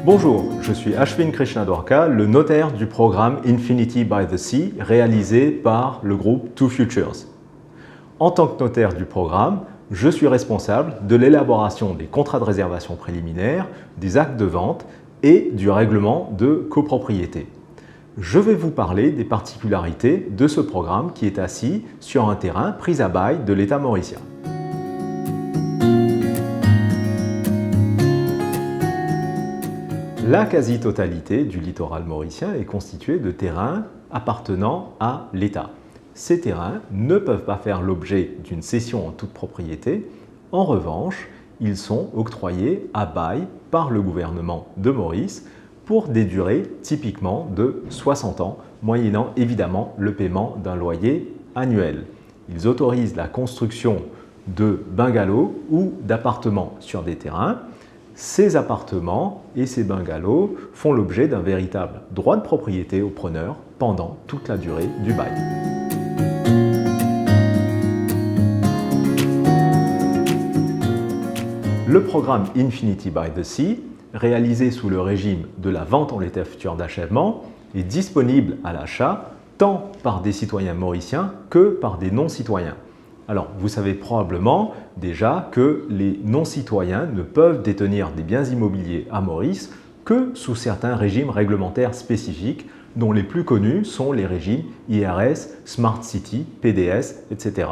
Bonjour, je suis Ashwin Krishnadwarka, le notaire du programme Infinity by the Sea réalisé par le groupe Two Futures. En tant que notaire du programme, je suis responsable de l'élaboration des contrats de réservation préliminaire, des actes de vente et du règlement de copropriété. Je vais vous parler des particularités de ce programme qui est assis sur un terrain pris à bail de l'État mauricien. La quasi-totalité du littoral mauricien est constituée de terrains appartenant à l'État. Ces terrains ne peuvent pas faire l'objet d'une cession en toute propriété. En revanche, ils sont octroyés à bail par le gouvernement de Maurice pour des durées typiquement de 60 ans, moyennant évidemment le paiement d'un loyer annuel. Ils autorisent la construction de bungalows ou d'appartements sur des terrains. Ces appartements et ces bungalows font l'objet d'un véritable droit de propriété au preneur pendant toute la durée du bail. Le programme Infinity by the Sea, réalisé sous le régime de la vente en l'état futur d'achèvement, est disponible à l'achat tant par des citoyens mauriciens que par des non-citoyens. Alors, vous savez probablement déjà que les non-citoyens ne peuvent détenir des biens immobiliers à Maurice que sous certains régimes réglementaires spécifiques, dont les plus connus sont les régimes IRS, Smart City, PDS, etc.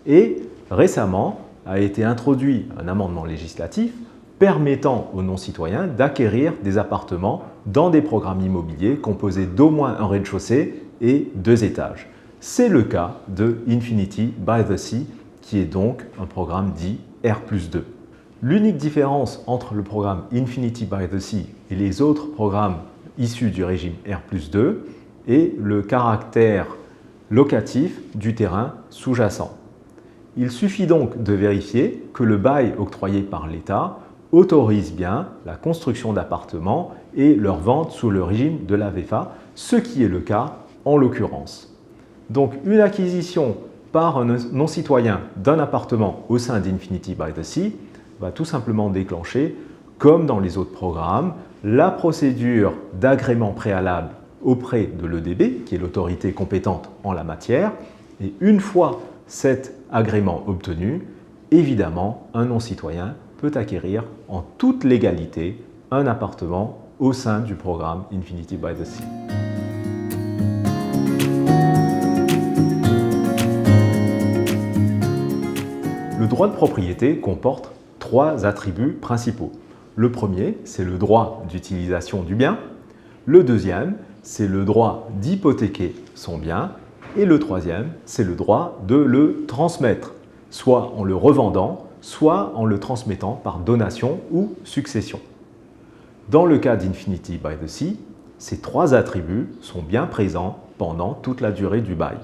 Et récemment a été introduit un amendement législatif permettant aux non-citoyens d'acquérir des appartements dans des programmes immobiliers composés d'au moins un rez-de-chaussée et 2 étages. C'est le cas de Infinity by the Sea, qui est donc un programme dit R+2. L'unique différence entre le programme Infinity by the Sea et les autres programmes issus du régime R+2 est le caractère locatif du terrain sous-jacent. Il suffit donc de vérifier que le bail octroyé par l'État autorise bien la construction d'appartements et leur vente sous le régime de la VEFA, ce qui est le cas en l'occurrence. Donc, une acquisition par un non-citoyen d'un appartement au sein d'Infinity by the Sea va tout simplement déclencher, comme dans les autres programmes, la procédure d'agrément préalable auprès de l'EDB, qui est l'autorité compétente en la matière. Et une fois cet agrément obtenu, évidemment, un non-citoyen peut acquérir en toute légalité un appartement au sein du programme Infinity by the Sea. Le droit de propriété comporte 3 attributs principaux. Le premier, c'est le droit d'utilisation du bien. Le deuxième, c'est le droit d'hypothéquer son bien. Et le troisième, c'est le droit de le transmettre, soit en le revendant, soit en le transmettant par donation ou succession. Dans le cas d'Infinity by the Sea, ces 3 attributs sont bien présents pendant toute la durée du bail.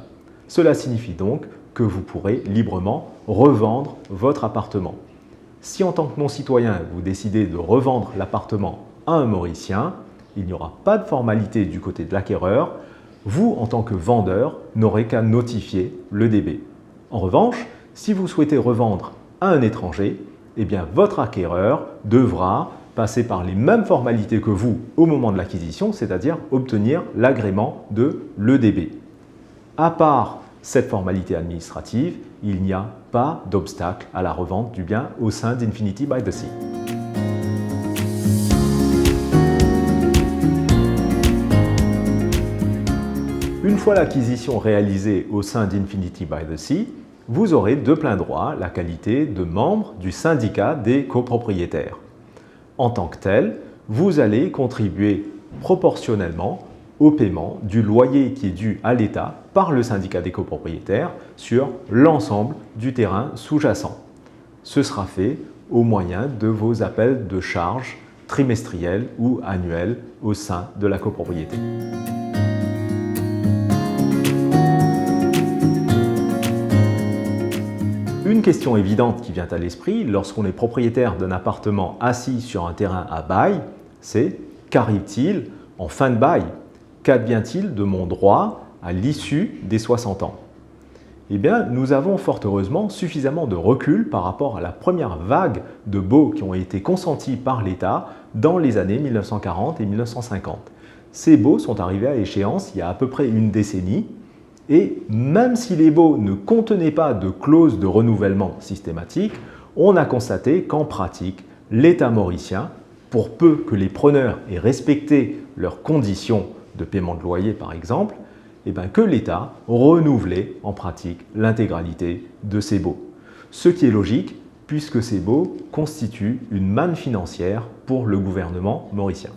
Cela signifie donc que vous pourrez librement revendre votre appartement. Si en tant que non-citoyen, vous décidez de revendre l'appartement à un Mauricien, il n'y aura pas de formalité du côté de l'acquéreur. Vous, en tant que vendeur, n'aurez qu'à notifier l'EDB. En revanche, si vous souhaitez revendre à un étranger, eh bien, votre acquéreur devra passer par les mêmes formalités que vous au moment de l'acquisition, c'est-à-dire obtenir l'agrément de l'EDB. À part cette formalité administrative, il n'y a pas d'obstacle à la revente du bien au sein d'Infinity by the Sea. Une fois l'acquisition réalisée au sein d'Infinity by the Sea, vous aurez de plein droit la qualité de membre du syndicat des copropriétaires. En tant que tel, vous allez contribuer proportionnellement au paiement du loyer qui est dû à l'État par le syndicat des copropriétaires sur l'ensemble du terrain sous-jacent. Ce sera fait au moyen de vos appels de charges trimestriels ou annuels au sein de la copropriété. Une question évidente qui vient à l'esprit lorsqu'on est propriétaire d'un appartement assis sur un terrain à bail, c'est qu'arrive-t-il en fin de bail? Qu'advient-il de mon droit à l'issue des 60 ans? eh bien, nous avons fort heureusement suffisamment de recul par rapport à la première vague de baux qui ont été consentis par l'État dans les années 1940 et 1950. Ces baux sont arrivés à échéance il y a à peu près une décennie et même si les baux ne contenaient pas de clause de renouvellement systématique, on a constaté qu'en pratique, l'État mauricien, pour peu que les preneurs aient respecté leurs conditions de paiement de loyer par exemple, que l'État renouvelait en pratique l'intégralité de ces baux. Ce qui est logique puisque ces baux constituent une manne financière pour le gouvernement mauricien.